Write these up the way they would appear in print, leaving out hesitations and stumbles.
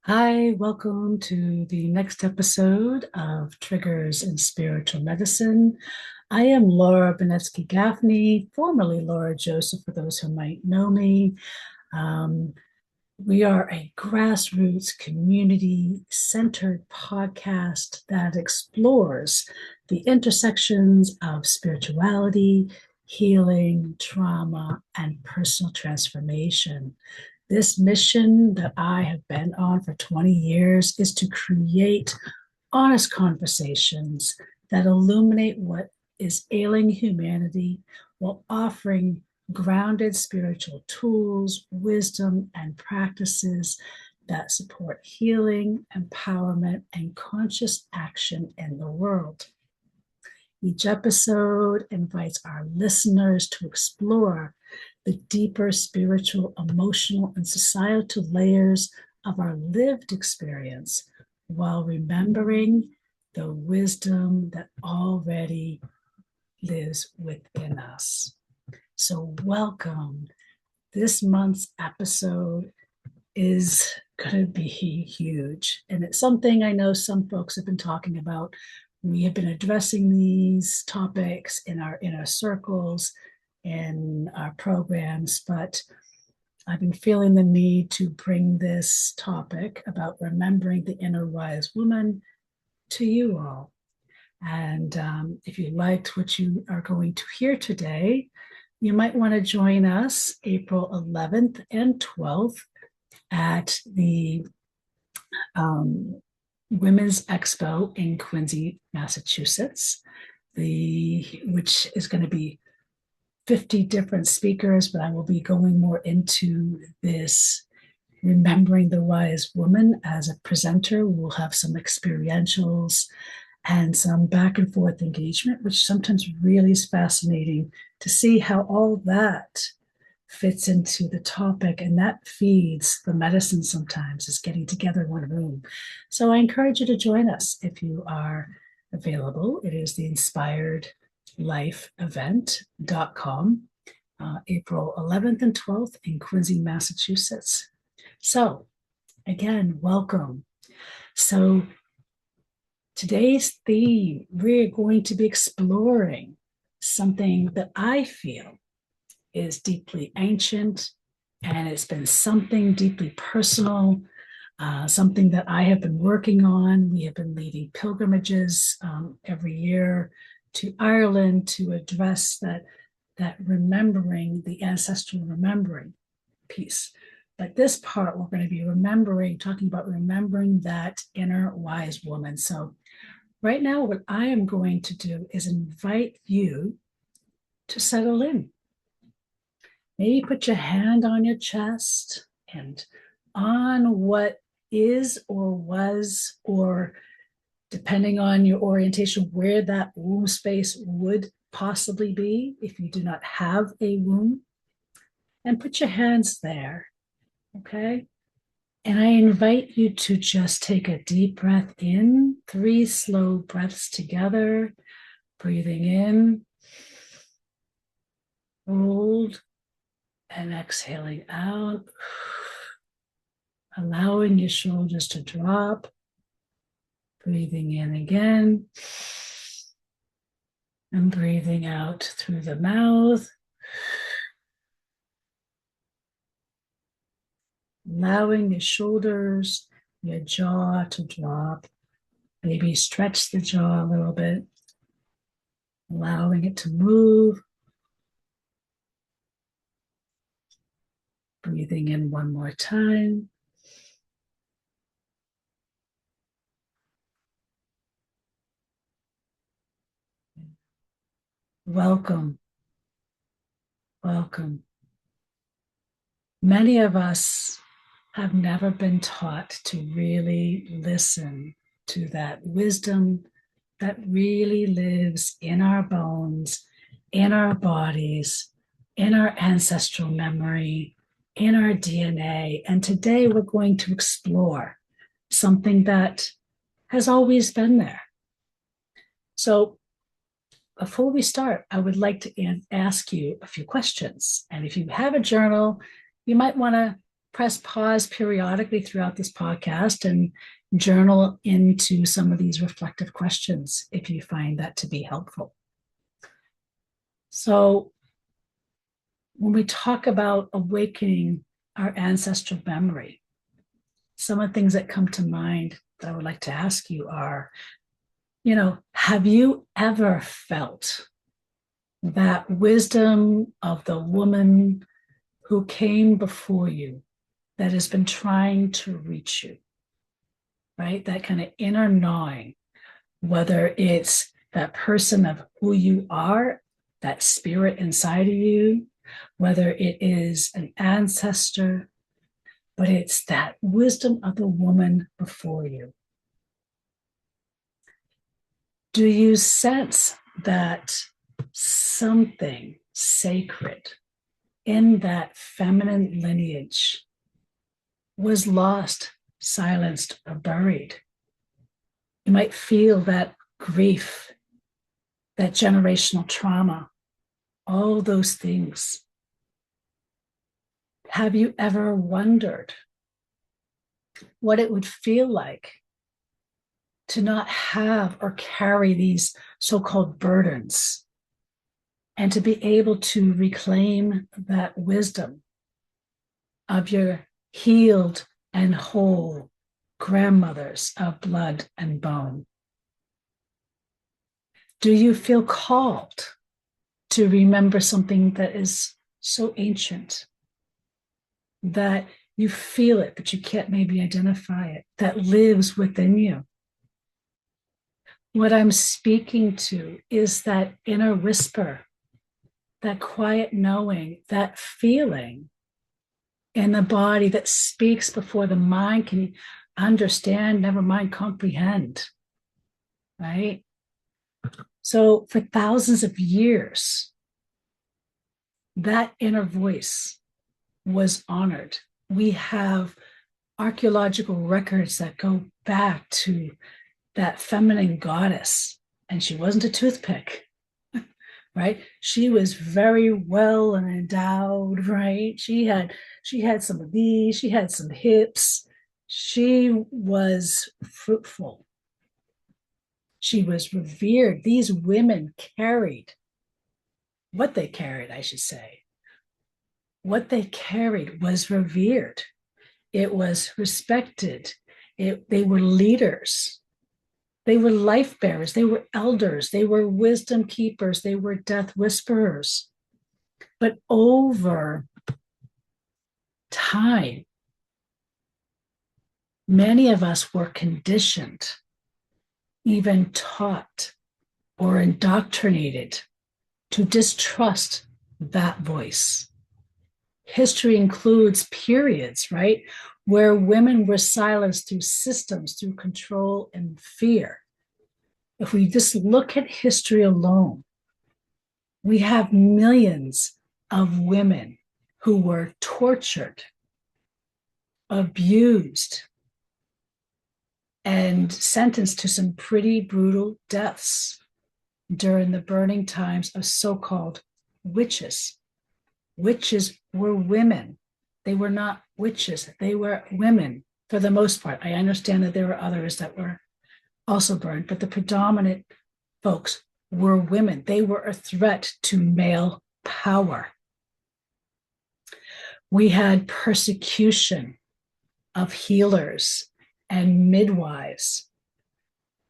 Hi, welcome to the next episode of Triggers in Spiritual Medicine. I am Laura Bonetzky-Gaffney, formerly Laura Joseph, for those who might know me. Um, we are a grassroots community centered podcast that explores the intersections of spirituality, healing, trauma, and personal transformation. This mission that I have been on for 20 years is to create honest conversations that illuminate what is ailing humanity while offering grounded spiritual tools, wisdom, and practices that support healing, empowerment, and conscious action in the world. Each episode invites our listeners to explore the deeper spiritual, emotional, and societal layers of our lived experience while remembering the wisdom that already lives within us. So, welcome. This month's episode is going to be huge. And it's something I know some folks have been talking about. We have been addressing these topics in our circles, in our programs, but I've been feeling the need to bring this topic about remembering the inner wise woman to you all. And if you liked what you are going to hear today, you might want to join us April 11th and 12th at the Women's Expo in Quincy, Massachusetts, which is going to be 50 different speakers, but I will be going more into this remembering the wise woman as a presenter. We'll have some experientials and some back and forth engagement, which sometimes really is fascinating to see how all that fits into the topic, and that feeds the medicine sometimes, is getting together in one room. So I encourage you to join us if you are available. It is the inspiredlifeevent.com, April 11th and 12th in Quincy, Massachusetts. So again, welcome. So today's theme, we're going to be exploring something that I feel is deeply ancient, and it's been something deeply personal, something that I have been working on. We have been leading pilgrimages every year to Ireland to address that remembering, the ancestral remembering piece. But this part, we're going to be talking about remembering that inner wise woman. So right now, what I am going to do is invite you to settle in. Maybe put your hand on your chest and on what is or was, or depending on your orientation, where that womb space would possibly be if you do not have a womb. And put your hands there, okay? And I invite you to just take a deep breath in, 3 slow breaths together, breathing in, hold, and exhaling out, allowing your shoulders to drop, breathing in again, and breathing out through the mouth, allowing your shoulders, your jaw to drop. Maybe stretch the jaw a little bit, allowing it to move. Breathing in one more time. Welcome. Welcome. Many of us have never been taught to really listen to that wisdom that really lives in our bones, in our bodies, in our ancestral memory, in our DNA. And today we're going to explore something that has always been there. So before we start, I would like to ask you a few questions. And if you have a journal, you might want to press pause periodically throughout this podcast and journal into some of these reflective questions if you find that to be helpful. So, when we talk about awakening our ancestral memory, some of the things that come to mind that I would like to ask you are, have you ever felt that wisdom of the woman who came before you that has been trying to reach you, right? That kind of inner gnawing, whether it's that person of who you are, that spirit inside of you, whether it is an ancestor, but it's that wisdom of the woman before you. Do you sense that something sacred in that feminine lineage was lost, silenced, or buried? You might feel that grief, that generational trauma, all those things. Have you ever wondered what it would feel like to not have or carry these so-called burdens and to be able to reclaim that wisdom of your healed and whole grandmothers of blood and bone? Do you feel called to remember something that is so ancient that you feel it, but you can't maybe identify it, that lives within you? What I'm speaking to is that inner whisper, that quiet knowing, that feeling in the body that speaks before the mind can understand, never mind comprehend, right? So for thousands of years, that inner voice was honored. We have archaeological records that go back to that feminine goddess, and she wasn't a toothpick, right? She was very well and endowed, right? She had some of these, she had some hips. She was fruitful. She was revered. These women carried what they carried, I should say. What they carried was revered. It was respected. They were leaders. They were life bearers. They were elders. They were wisdom keepers. They were death whisperers. But over time, many of us were conditioned, even taught or indoctrinated to distrust that voice. History includes periods, right, where women were silenced through systems, through control and fear. If we just look at history alone, we have millions of women who were tortured, abused, and sentenced to some pretty brutal deaths during the burning times of so-called witches. Witches were women. They were not witches. They were women for the most part. I understand that there were others that were also burned, but the predominant folks were women. They were a threat to male power. We had persecution of healers and midwives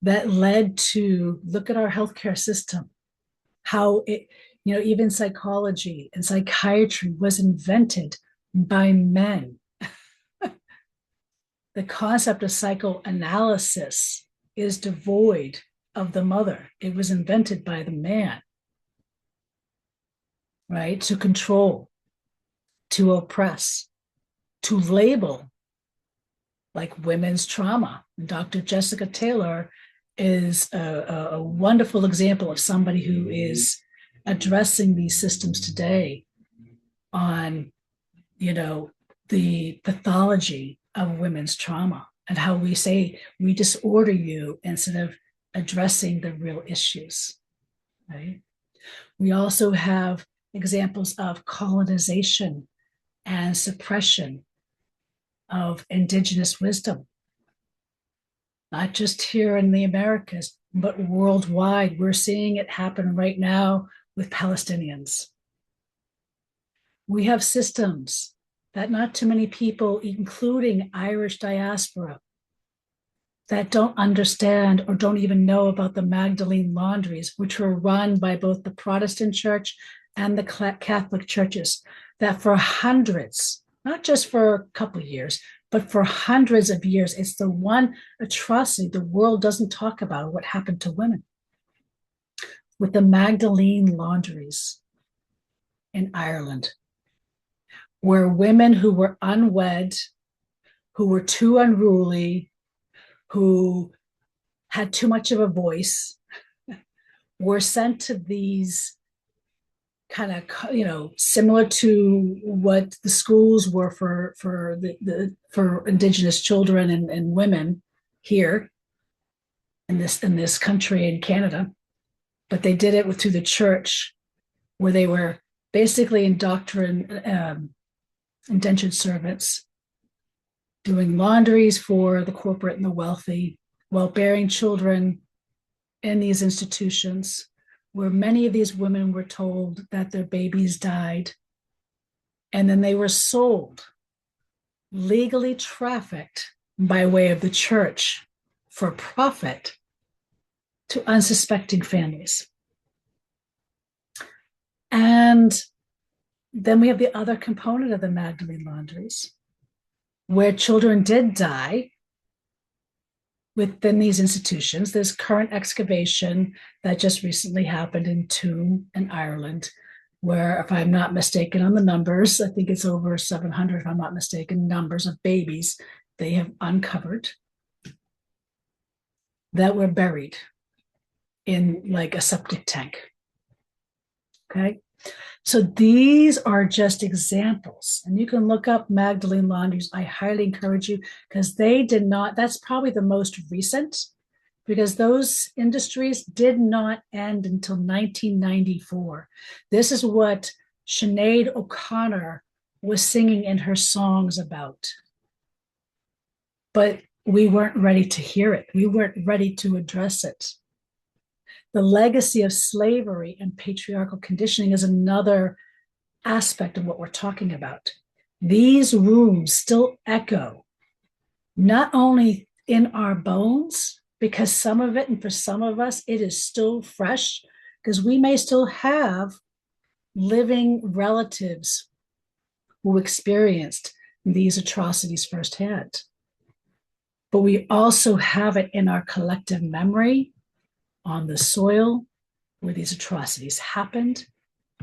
that led to, look at our healthcare system, how it, even psychology and psychiatry was invented by men. The concept of psychoanalysis is devoid of the mother. It was invented by the man, right? To control, to oppress, to label, like women's trauma. Dr. Jessica Taylor is a wonderful example of somebody who is addressing these systems today on, the pathology of women's trauma and how we say we disorder you instead of addressing the real issues, right? We also have examples of colonization and suppression of Indigenous wisdom, not just here in the Americas, but worldwide. We're seeing it happen right now with Palestinians. We have systems that not too many people, including Irish diaspora, that don't understand or don't even know about the Magdalene Laundries, which were run by both the Protestant church and the Catholic churches, that for hundreds, not just for a couple of years, but for hundreds of years, it's the one atrocity the world doesn't talk about, what happened to women. With the Magdalene Laundries in Ireland, where women who were unwed, who were too unruly, who had too much of a voice, were sent to these kind of, similar to what the schools were for Indigenous children and women here in this country in Canada, but they did it through the church, where they were basically indentured servants, doing laundries for the corporate and the wealthy, while bearing children in these institutions, where many of these women were told that their babies died, and then they were sold, legally trafficked by way of the church for profit to unsuspecting families. And then we have the other component of the Magdalene Laundries, where children did die within these institutions. There's current excavation that just recently happened in Tuam in Ireland, where, if I'm not mistaken on the numbers, I think it's over 700, if I'm not mistaken, numbers of babies they have uncovered that were buried in like a septic tank. Okay. So these are just examples, and you can look up Magdalene Laundries. I highly encourage you, because they did not, that's probably the most recent, because those industries did not end until 1994. This is what Sinead O'Connor was singing in her songs about. But we weren't ready to hear it. We weren't ready to address it. The legacy of slavery and patriarchal conditioning is another aspect of what we're talking about. These wounds still echo, not only in our bones, because some of it, and for some of us, it is still fresh, because we may still have living relatives who experienced these atrocities firsthand. But we also have it in our collective memory, on the soil where these atrocities happened,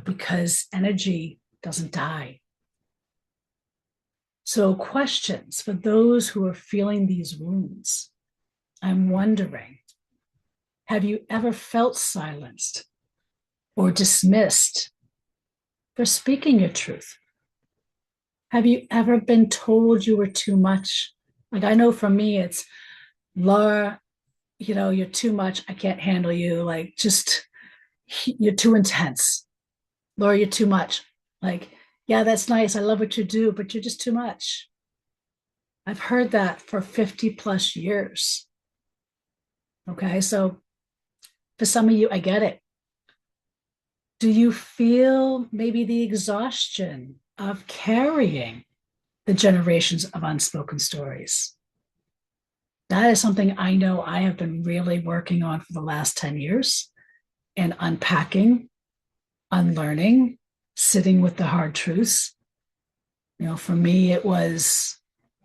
because energy doesn't die. So, questions for those who are feeling these wounds. I'm wondering, have you ever felt silenced or dismissed for speaking your truth? Have you ever been told you were too much? Like, I know for me, it's, Laura, you're too much. I can't handle you. Like, just, you're too intense. Laura, you're too much. Like, yeah, that's nice. I love what you do, but you're just too much. I've heard that for 50 plus years. Okay, so for some of you, I get it. Do you feel maybe the exhaustion of carrying the generations of unspoken stories? That is something I know I have been really working on for the last 10 years, and unpacking, unlearning, sitting with the hard truths. For me, it was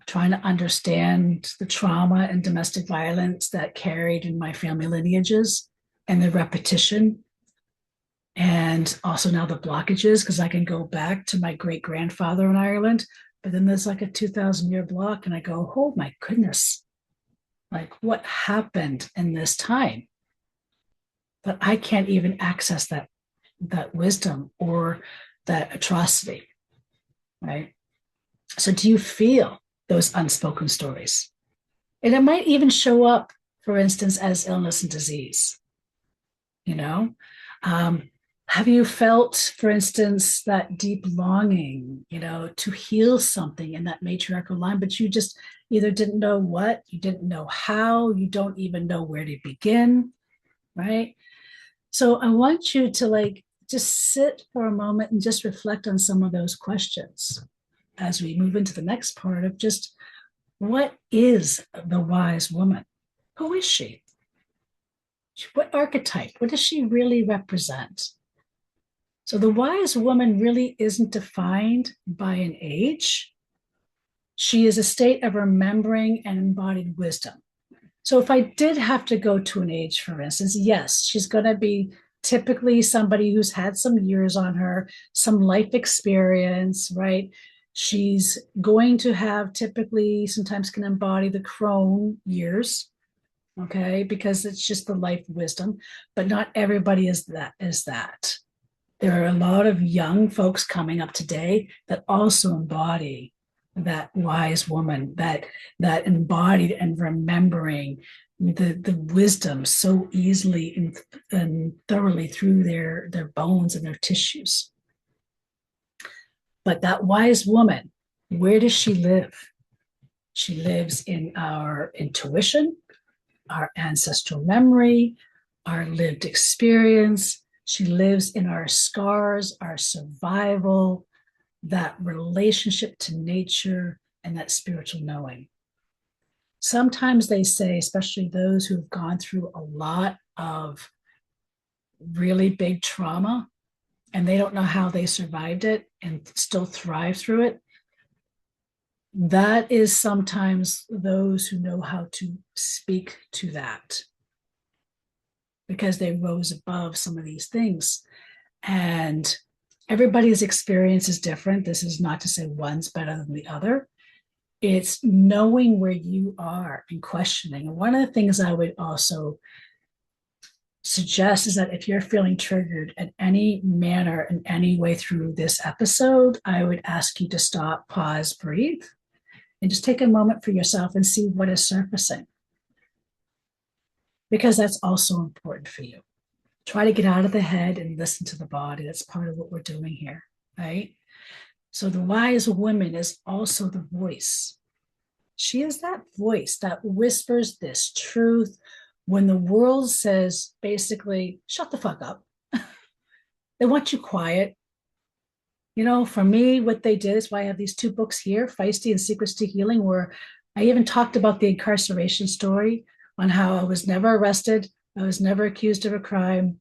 trying to understand the trauma and domestic violence that carried in my family lineages, and the repetition, and also now the blockages, because I can go back to my great grandfather in Ireland, but then there's like a 2,000-year block, and I go, oh my goodness, like, what happened in this time? But I can't even access that wisdom or that atrocity, right? So do you feel those unspoken stories? And it might even show up, for instance, as illness and disease. Have you felt, for instance, that deep longing, to heal something in that matriarchal line, but you just either didn't know what, you didn't know how, you don't even know where to begin, right? So I want you to just sit for a moment and just reflect on some of those questions as we move into the next part of just what is the wise woman? Who is she? What archetype? What does she really represent? So the wise woman really isn't defined by an age. She is a state of remembering and embodied wisdom. So if I did have to go to an age, for instance, yes, she's going to be typically somebody who's had some years on her, some life experience, right? She's going to have typically sometimes can embody the crone years, okay, because it's just the life wisdom, but not everybody is that. There are a lot of young folks coming up today that also embody that wise woman, that embodied and remembering the wisdom so easily and thoroughly through their bones and their tissues. But that wise woman, where does she live? She lives in our intuition, our ancestral memory, our lived experience. She lives in our scars, our survival, that relationship to nature, and that spiritual knowing. Sometimes they say, especially those who've gone through a lot of really big trauma and they don't know how they survived it and still thrive through it, that is sometimes those who know how to speak to that because they rose above some of these things. And everybody's experience is different. This is not to say one's better than the other. It's knowing where you are and questioning. And one of the things I would also suggest is that if you're feeling triggered in any manner, in any way through this episode, I would ask you to stop, pause, breathe, and just take a moment for yourself and see what is surfacing. Because that's also important for you. Try to get out of the head and listen to the body. That's part of what we're doing here, right? So the wise woman is also the voice. She is that voice that whispers this truth when the world says basically, shut the fuck up. They want you quiet. For me, what they did is why I have these two books here, Feisty and Secrets to Healing, where I even talked about the incarceration story on how I was never arrested. I was never accused of a crime.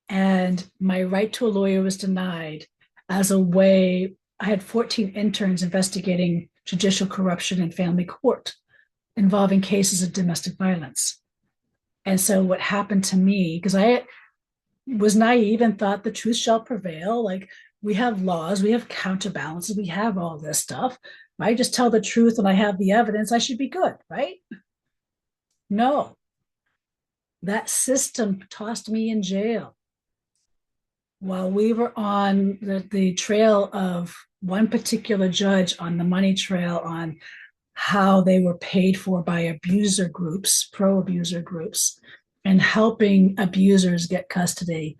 And my right to a lawyer was denied as a way. I had 14 interns investigating judicial corruption in family court involving cases of domestic violence. And so what happened to me, because I was naive and thought the truth shall prevail, like we have laws, we have counterbalances, we have all this stuff. I just tell the truth and I have the evidence, I should be good, right? No, that system tossed me in jail while we were on the trail of one particular judge on the money trail on how they were paid for by abuser groups, pro-abuser groups, and helping abusers get custody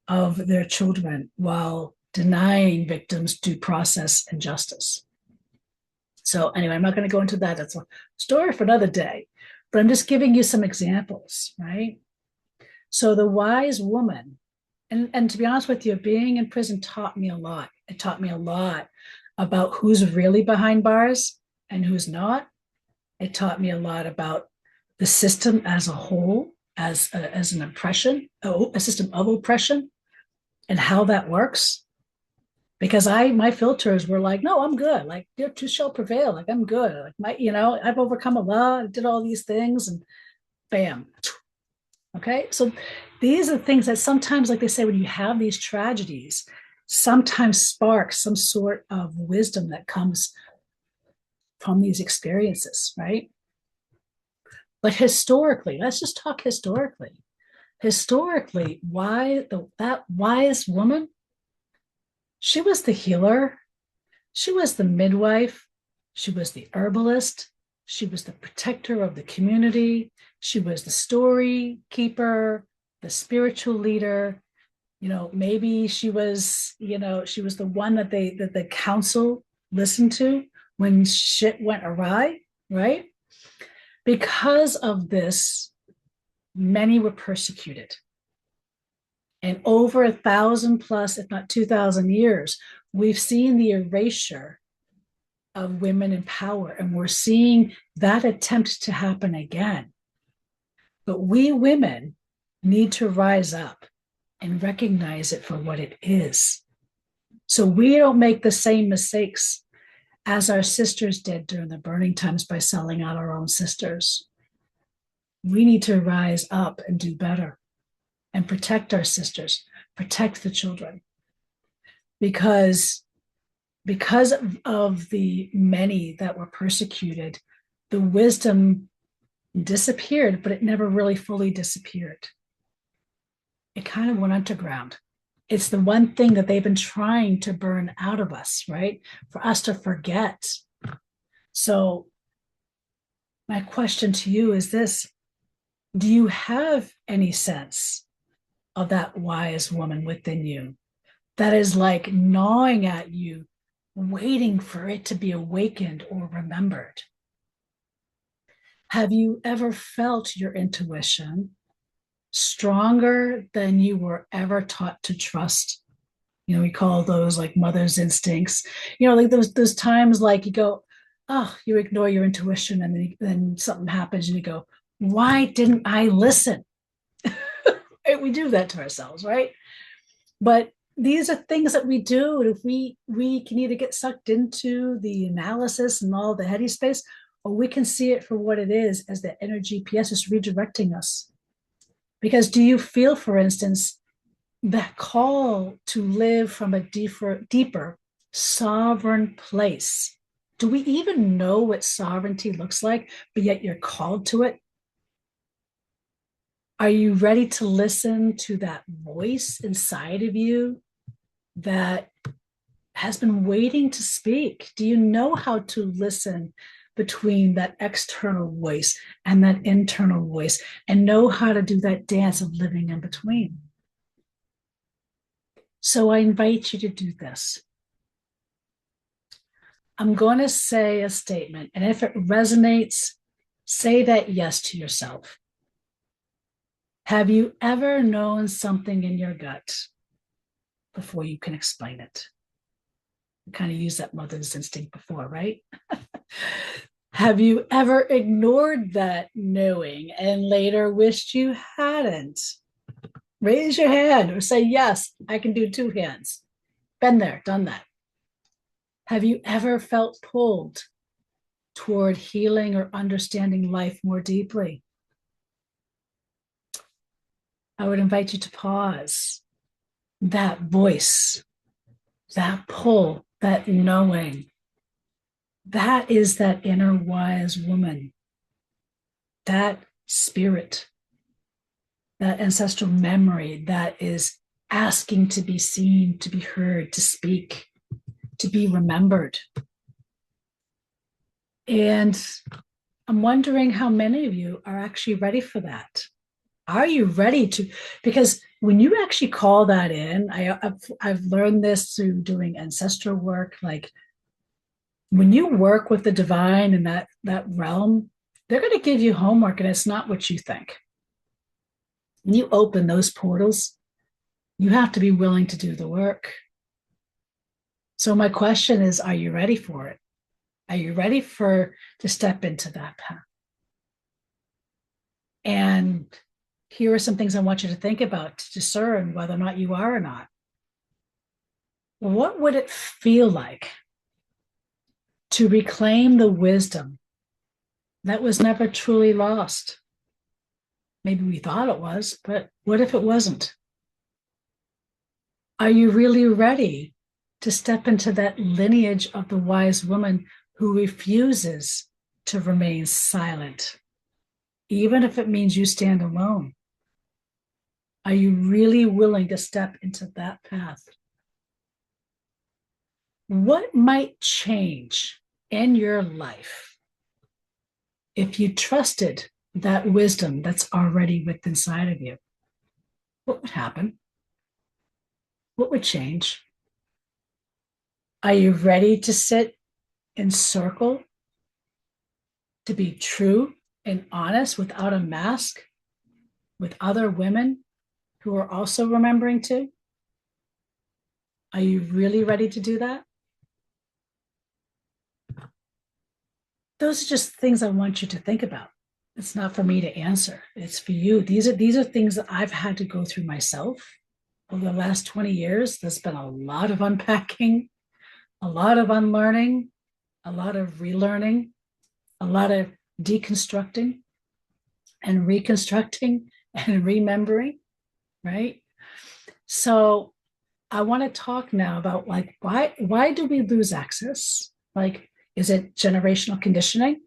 of their children while denying victims due process and justice. So anyway, I'm not going to go into that. That's a story for another day, but I'm just giving you some examples, right? So the wise woman, and to be honest with you, being in prison taught me a lot. It taught me a lot about who's really behind bars and who's not. It taught me a lot about the system as a whole, as an oppression, a system of oppression, and how that works. Because my filters were like, no, I'm good. Like, your truth shall prevail. Like, I'm good. Like, I've overcome a lot. I did all these things, and bam. Okay, so these are things that sometimes, like they say, when you have these tragedies, sometimes spark some sort of wisdom that comes from these experiences, right? But historically, let's just talk historically. Historically, that wise woman, she was the healer, she was the midwife, she was the herbalist, she was the protector of the community, she was the story keeper, the spiritual leader. Maybe she was the one that the council listened to when shit went awry, right? Because of this, many were persecuted. And over 1,000 plus, if not 2,000 years, we've seen the erasure of women in power, and we're seeing that attempt to happen again. But we women need to rise up and recognize it for what it is. So we don't make the same mistakes as our sisters did during the burning times by selling out our own sisters. We need to rise up and do better and protect our sisters, protect the children. Because of the many that were persecuted, the wisdom disappeared, but it never really fully disappeared. It kind of went underground. It's the one thing that they've been trying to burn out of us, right? For us to forget. So my question to you is this: do you have any sense of that wise woman within you that is like gnawing at you, waiting for it to be awakened or remembered? Have you ever felt your intuition stronger than you were ever taught to trust? We call those like mother's instincts. Like those times like you go, oh, you ignore your intuition, and then something happens and you go, why didn't I listen? We do that to ourselves, right? But these are things that we do. If we can either get sucked into the analysis and all the heady space, or we can see it for what it is, as the inner GPS is redirecting us. Because do you feel, for instance, that call to live from a deeper sovereign place? Do we even know what sovereignty looks like, but yet you're called to it? Are you ready to listen to that voice inside of you that has been waiting to speak? Do you know how to listen between that external voice and that internal voice, and know how to do that dance of living in between? So I invite you to do this. I'm going to say a statement, and if it resonates, say that yes to yourself. Have you ever known something in your gut before you can explain it? We kind of used that mother's instinct before, right? Have you ever ignored that knowing and later wished you hadn't? Raise your hand or say, yes, I can do two hands. Been there, done that. Have you ever felt pulled toward healing or understanding life more deeply? I would invite you to pause. That voice, that pull, that knowing, that is that inner wise woman, that spirit, that ancestral memory that is asking to be seen, to be heard, to speak, to be remembered. And I'm wondering how many of you are actually ready for that. Are you ready to? Because when you actually call that in, I've learned this through doing ancestral work. Like when you work with the divine in that realm, they're going to give you homework, and it's not what you think. When you open those portals, you have to be willing to do the work. So my question is, are you ready for it? Are you ready to step into that path? And here are some things I want you to think about to discern whether or not you are or not. What would it feel like to reclaim the wisdom that was never truly lost? Maybe we thought it was, but what if it wasn't? Are you really ready to step into that lineage of the wise woman who refuses to remain silent, even if it means you stand alone? Are you really willing to step into that path? What might change in your life if you trusted that wisdom that's already within inside of you? What would happen? What would change? Are you ready to sit in circle, to be true and honest without a mask with other women who are also remembering too? Are you really ready to do that? Those are just things I want you to think about. It's not for me to answer. It's for you. These are things that I've had to go through myself over the last 20 years. There's been a lot of unpacking, a lot of unlearning, a lot of relearning, a lot of deconstructing and reconstructing and remembering, right? So I want to talk now about like why do we lose access? Like, is it generational conditioning?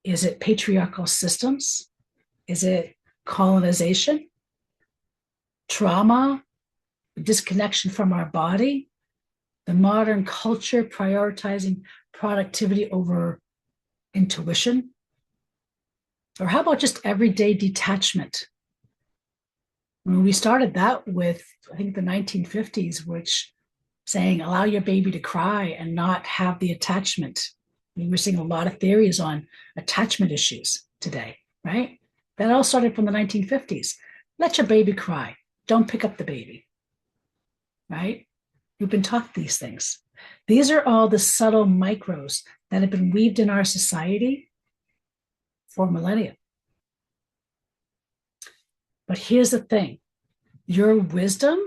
Is it patriarchal systems? Is it colonization, trauma, disconnection from our body, the modern culture prioritizing productivity over intuition? Or how about just everyday detachment? When we started that with, I think, the 1950s, which saying allow your baby to cry and not have the attachment. I mean, we're seeing a lot of theories on attachment issues today, right? That all started from the 1950s. Let your baby cry. Don't pick up the baby, right? We've been taught these things. These are all the subtle micros that have been weaved in our society for millennia. But here's the thing, your wisdom,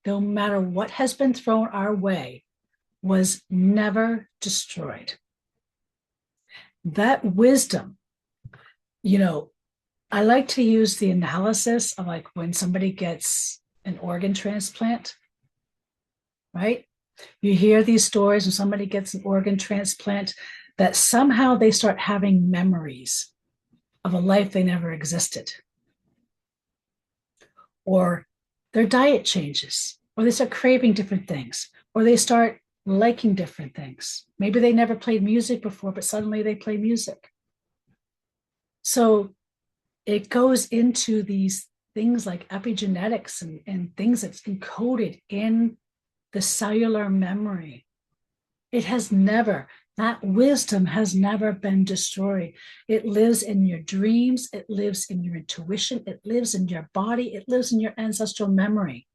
no matter what has been thrown our way, was never destroyed. That wisdom, I like to use the analysis of like when somebody gets an organ transplant, right? You hear these stories when somebody gets an organ transplant that somehow they start having memories of a life they never existed. Or their diet changes, or they start craving different things, or they start liking different things. Maybe they never played music before, but suddenly they play music. So it goes into these things like epigenetics and things that's encoded in the cellular memory. It has never, that wisdom has never been destroyed. It lives in your dreams. It lives in your intuition. It lives in your body. It lives in your ancestral memory.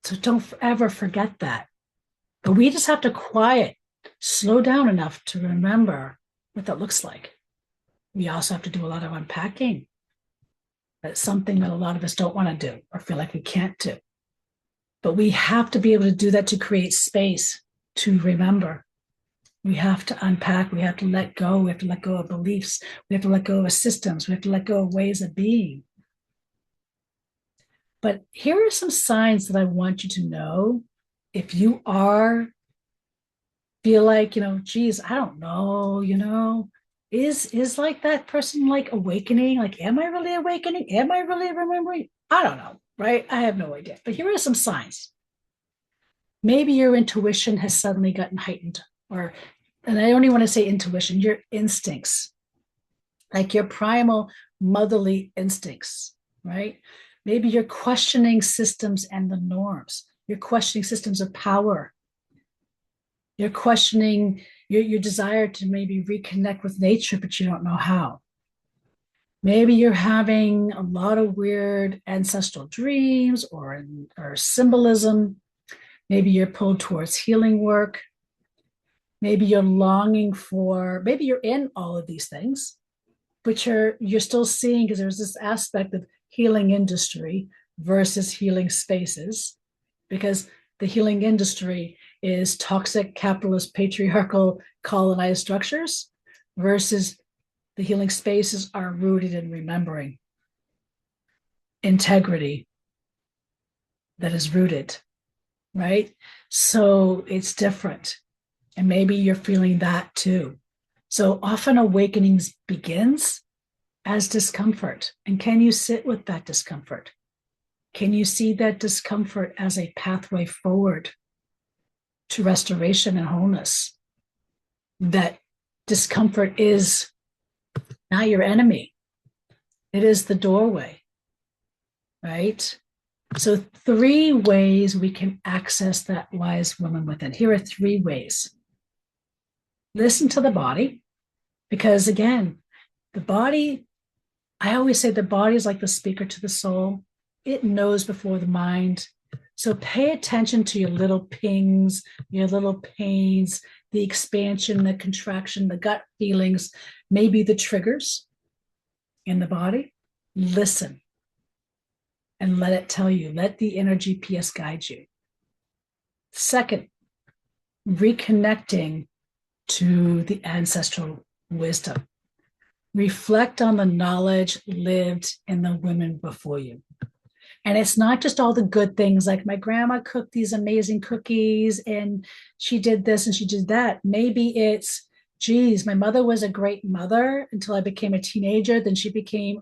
So don't ever forget that. But we just have to slow down enough to remember what that looks like. We also have to do a lot of unpacking. That's something that a lot of us don't want to do or feel like we can't do. But we have to be able to do that to create space to remember. We have to unpack. We have to let go. We have to let go of beliefs. We have to let go of systems. We have to let go of ways of being. But here are some signs that I want you to know. If you feel like, geez, I don't know, is like that person like awakening? Like, am I really awakening? Am I really remembering? I don't know, right? I have no idea. But here are some signs. Maybe your intuition has suddenly gotten heightened, and I only want to say intuition, your instincts, like your primal motherly instincts, right? Maybe you're questioning systems and the norms. You're questioning systems of power. You're questioning your desire to maybe reconnect with nature, but you don't know how. Maybe you're having a lot of weird ancestral dreams or symbolism. Maybe you're pulled towards healing work. Maybe you're maybe you're in all of these things, but you're still seeing, because there's this aspect of healing industry versus healing spaces, because the healing industry is toxic, capitalist, patriarchal, colonized structures versus the healing spaces are rooted in remembering integrity that is rooted, right? So it's different. And maybe you're feeling that too. So often awakenings begins as discomfort. And can you sit with that discomfort? Can you see that discomfort as a pathway forward to restoration and wholeness? That discomfort is not your enemy. It is the doorway. right? So, three ways we can access that wise woman within. Here are three ways. Listen to the body, because again, the body, I always say the body is like the speaker to the soul. It knows before the mind. So pay attention to your little pings, your little pains, the expansion, the contraction, the gut feelings, maybe the triggers in the body. Listen and let it tell you. Let the inner GPS guide you. Second, reconnecting to the ancestral wisdom. Reflect on the knowledge lived in the women before you. And it's not just all the good things like my grandma cooked these amazing cookies and she did this and she did that. Maybe it's, geez, my mother was a great mother until I became a teenager. Then she became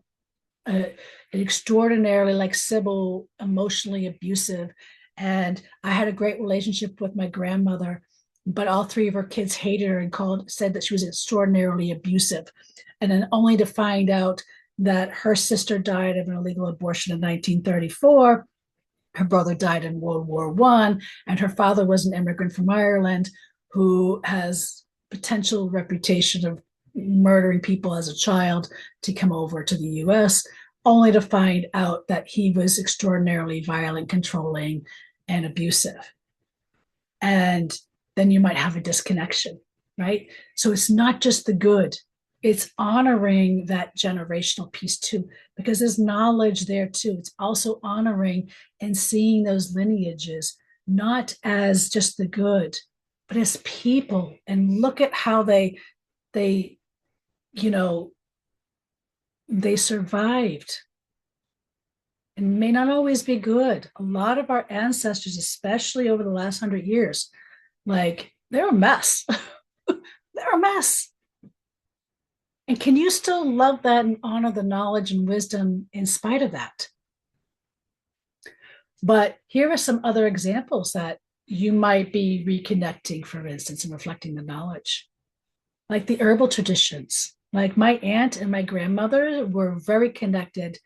an extraordinarily, like Sybil, emotionally abusive. And I had a great relationship with my grandmother, but all three of her kids hated her and said that she was extraordinarily abusive. And then only to find out that her sister died of an illegal abortion in 1934. Her brother died in World War I, and her father was an immigrant from Ireland who has potential reputation of murdering people as a child to come over to the US, only to find out that he was extraordinarily violent, controlling, and abusive. And then you might have a disconnection, right? So it's not just the good, it's honoring that generational piece too, because there's knowledge there too. It's also honoring and seeing those lineages, not as just the good, but as people. And look at how they, you know, they survived and may not always be good. A lot of our ancestors, especially over the last 100 years, like they're a mess. They're a mess. And can you still love that and honor the knowledge and wisdom in spite of that? But here are some other examples that you might be reconnecting, for instance, and reflecting the knowledge. Like the herbal traditions. Like my aunt and my grandmother were very connected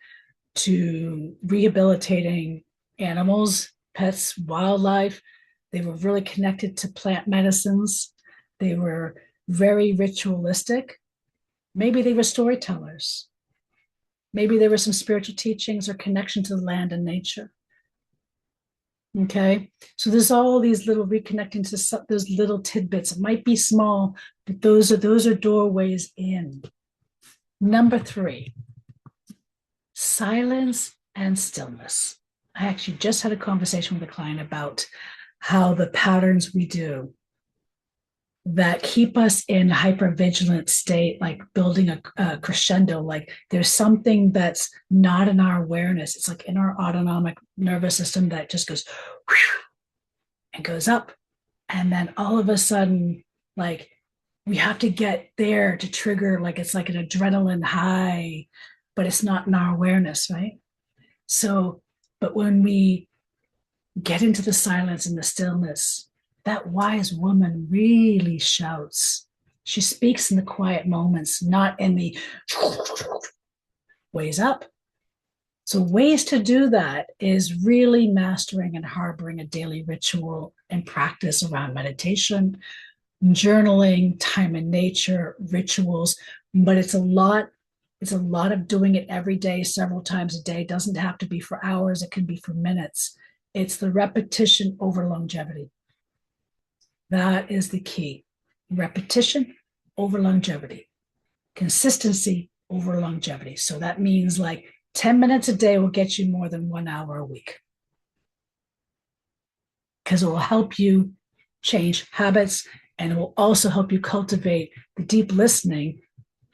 to rehabilitating animals, pets, wildlife. They were really connected to plant medicines. They were very ritualistic. Maybe they were storytellers. Maybe there were some spiritual teachings or connection to the land and nature. Okay, so there's all these little reconnecting to those little tidbits. It might be small, but those are doorways in. Number 3, silence and stillness. I actually just had a conversation with a client about how the patterns we do that keep us in hypervigilant state, like building a crescendo, like there's something that's not in our awareness. It's like in our autonomic nervous system that just goes whew, and goes up. And then all of a sudden, like we have to get there to trigger, like it's like an adrenaline high, but it's not in our awareness, right? So, but when we get into the silence and the stillness, that wise woman really shouts. She speaks in the quiet moments, not in the ways up. So, ways to do that is really mastering and harboring a daily ritual and practice around meditation, journaling, time in nature, rituals. But it's a lot. It's a lot of doing it every day, several times a day. It doesn't have to be for hours. It can be for minutes. It's the repetition over longevity. That is the key. Repetition over longevity. Consistency over longevity. So that means like 10 minutes a day will get you more than 1 hour a week. Because it will help you change habits and it will also help you cultivate the deep listening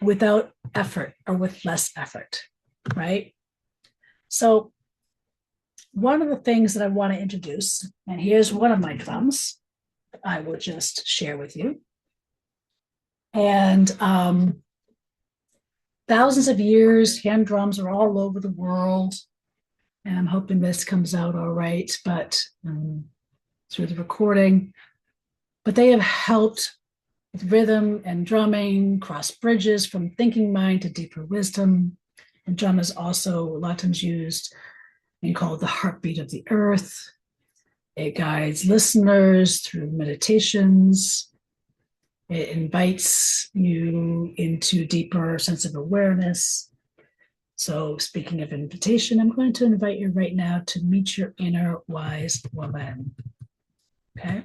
without effort or with less effort, right? So one of the things that I want to introduce, and here's one of my drums, I will just share with you. And thousands of years, hand drums are all over the world. And I'm hoping this comes out all right, but through the recording. But they have helped with rhythm and drumming, cross bridges from thinking mind to deeper wisdom. And drum is also a lot of times used and called the heartbeat of the earth. It guides listeners through meditations. It invites you into deeper sense of awareness. So, speaking of invitation, I'm going to invite you right now to meet your inner wise woman. Okay.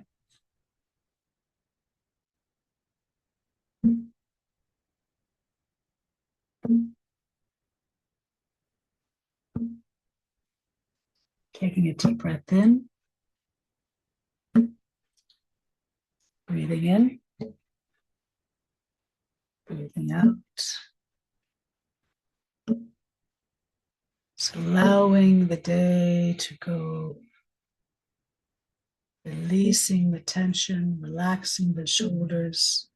Taking a deep breath in, breathing in, breathing out. So allowing the day to go, releasing the tension, relaxing the shoulders,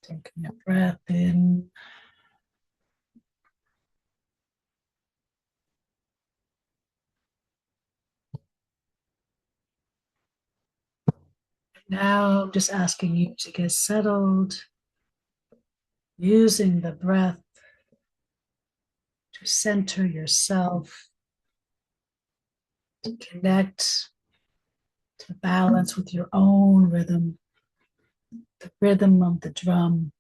taking a breath in, now I'm just asking you to get settled, using the breath to center yourself, to connect, to balance with your own rhythm, the rhythm of the drum.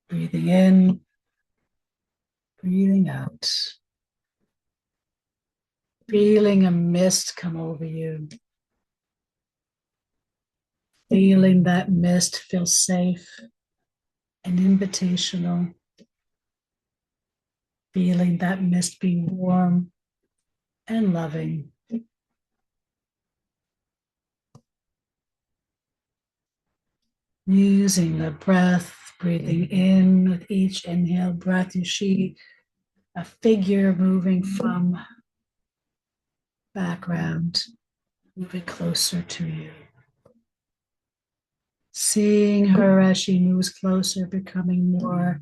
Breathing in, breathing out. Feeling a mist come over you. Feeling that mist feel safe and invitational. Feeling that mist being warm and loving. Using the breath, breathing in with each inhale breath, you see a figure moving from background, moving closer to you. Seeing her as she moves closer, becoming more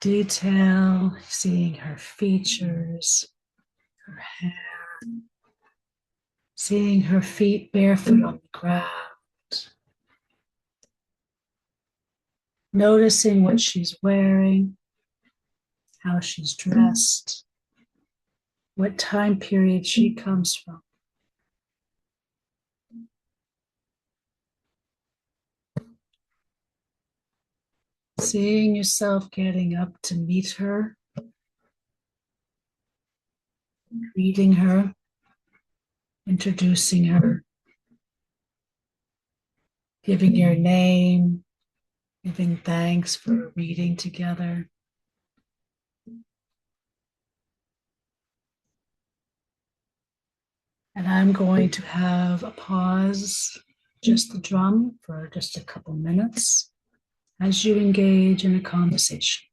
detail, seeing her features, her hair, seeing her feet barefoot on the ground, noticing what she's wearing, how she's dressed, what time period she comes from. Seeing yourself getting up to meet her, greeting her, introducing her, giving your name, giving thanks for reading together. And I'm going to have a pause, just the drum, for just a couple minutes as you engage in a conversation.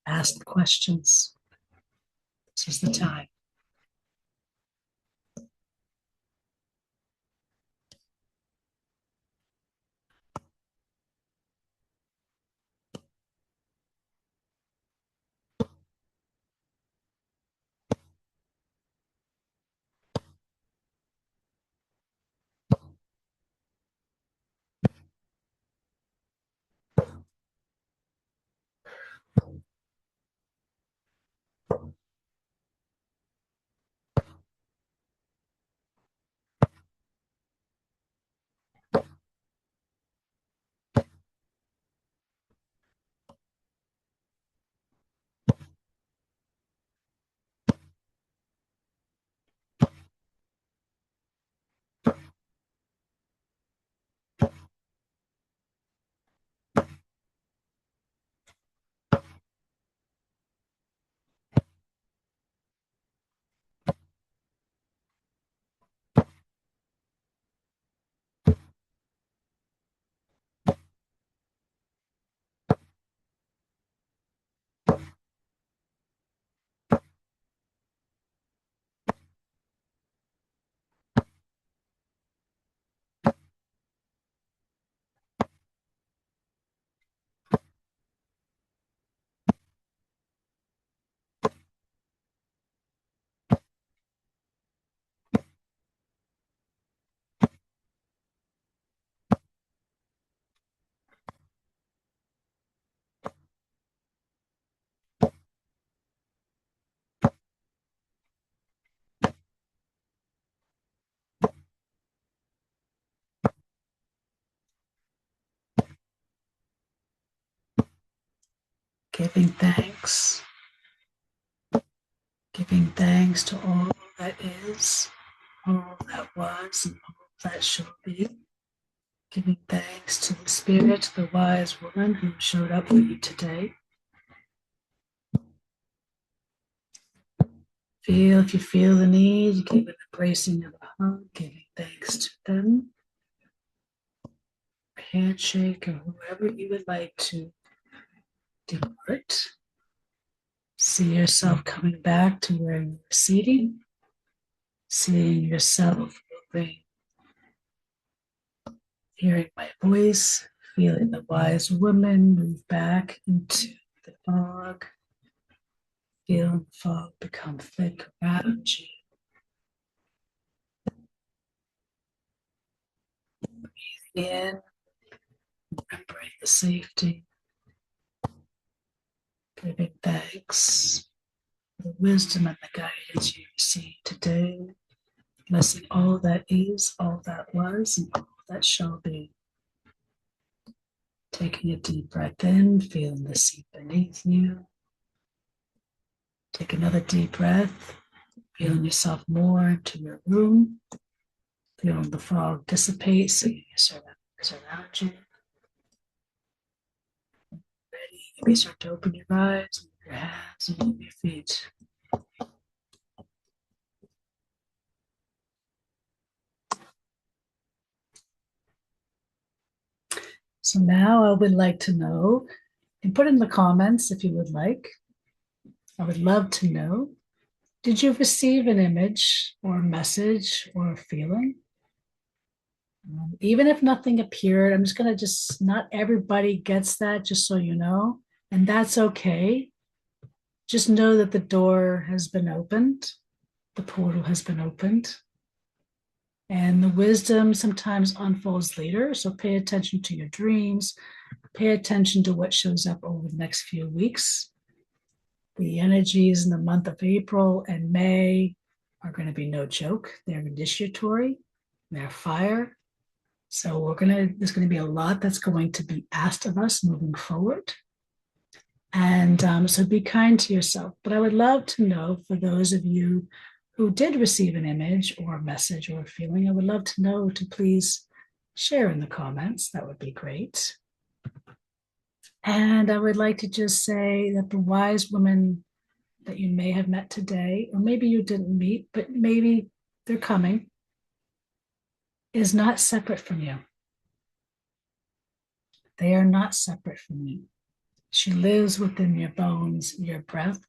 Ask questions. This is the time. Giving thanks. Giving thanks to all that is, all that was, and all that shall be. Giving thanks to the spirit, the wise woman who showed up for you today. If you feel the need, give an embracing of a hug, giving thanks to them. A handshake, or whoever you would like to depart. See yourself coming back to where you were seating. Seeing yourself moving, hearing my voice, feeling the wise woman move back into the fog. Feel the fog become thick around you. Breathing in, remembering the safety. Giving thanks for the wisdom and the guidance you received today. Blessing all that is, all that was, and all that shall be. Taking a deep breath in, feeling the seat beneath you. Take another deep breath, feeling yourself more into your room, feeling the fog dissipate, seeing your surroundings around you. Ready, maybe start to open your eyes, move your hands, and move your feet. So now I would like to know, and put in the comments if you would like, I would love to know, did you receive an image or message or feeling? Even if nothing appeared, I'm just going to not everybody gets that, just so you know, and that's okay. Just know that the door has been opened, the portal has been opened, and the wisdom sometimes unfolds later. So pay attention to your dreams, pay attention to what shows up over the next few weeks. The energies in the month of April and May are going to be no joke. They're initiatory, they're fire. So there's going to be a lot that's going to be asked of us moving forward. And so be kind to yourself. But I would love to know, for those of you who did receive an image or a message or a feeling, I would love to know to please share in the comments. That would be great. And I would like to just say that the wise woman that you may have met today, or maybe you didn't meet, but maybe they're coming, is not separate from you. They are not separate from you. She lives within your bones, your breath,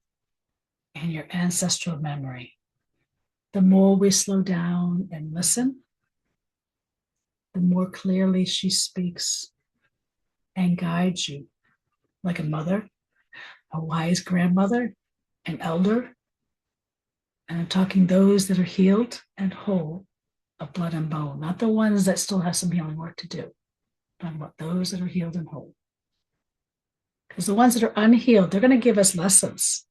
and your ancestral memory. The more we slow down and listen, the more clearly she speaks and guides you, like a mother, a wise grandmother, an elder. And I'm talking those that are healed and whole of blood and bone, not the ones that still have some healing work to do. I'm talking about those that are healed and whole. Because the ones that are unhealed, they're going to give us lessons.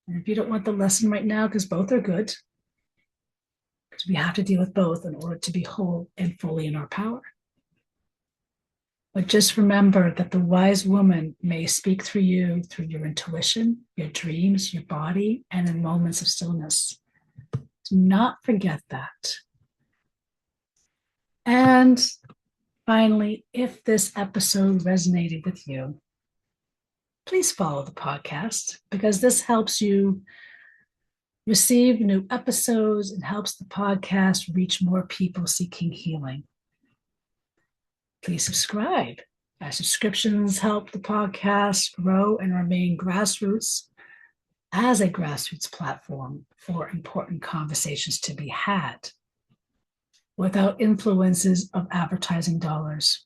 And if you don't want the lesson right now, because both are good, because we have to deal with both in order to be whole and fully in our power. But just remember that the wise woman may speak through you, through your intuition, your dreams, your body, and in moments of stillness. Do not forget that. And finally, if this episode resonated with you, please follow the podcast, because this helps you receive new episodes and helps the podcast reach more people seeking healing. Please subscribe. Our subscriptions help the podcast grow and remain grassroots as a grassroots platform for important conversations to be had without influences of advertising dollars.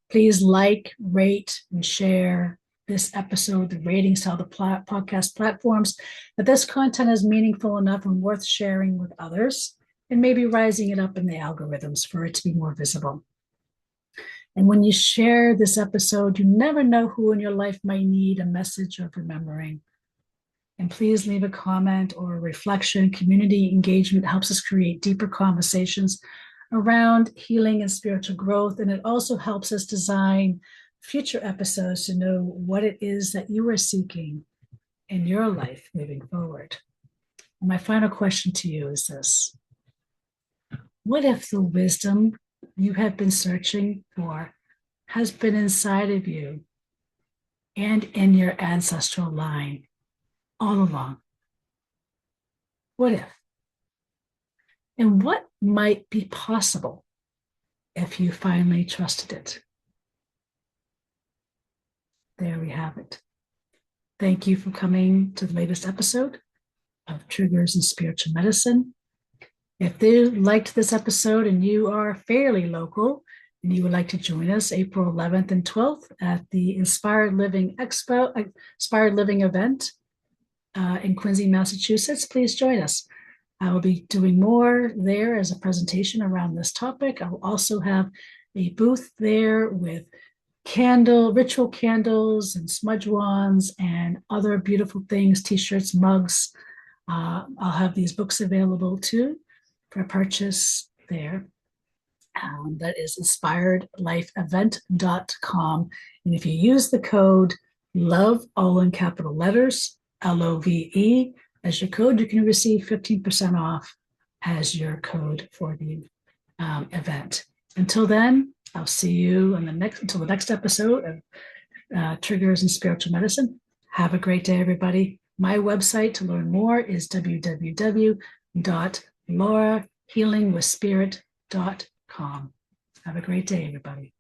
Please like, rate, and share this episode. The ratings tell the podcast platforms that this content is meaningful enough and worth sharing with others, and maybe rising it up in the algorithms for it to be more visible. And when you share this episode, you never know who in your life might need a message of remembering. And please leave a comment or a reflection. Community engagement helps us create deeper conversations around healing and spiritual growth. And it also helps us design future episodes to know what it is that you are seeking in your life moving forward. And my final question to you is this: what if the wisdom you have been searching for has been inside of you and in your ancestral line all along? What if? And what might be possible if you finally trusted it? There we have it. Thank you for coming to the latest episode of Triggers in Spiritual Medicine. If you liked this episode and you are fairly local and you would like to join us April 11th and 12th at the Inspired Living event in Quincy, Massachusetts, please join us. I will be doing more there as a presentation around this topic. I will also have a booth there with ritual candles and smudge wands and other beautiful things, t-shirts, mugs. I'll have these books available too for purchase there. That is inspiredlifeevent.com. And if you use the code LOVE, all in capital letters, LOVE, as your code, you can receive 15% off as your code for the event. Until then, I'll see you until the next episode of Triggers in Spiritual Medicine. Have a great day, everybody. My website to learn more is www.laurahealingwithspirit.com. Have a great day, everybody.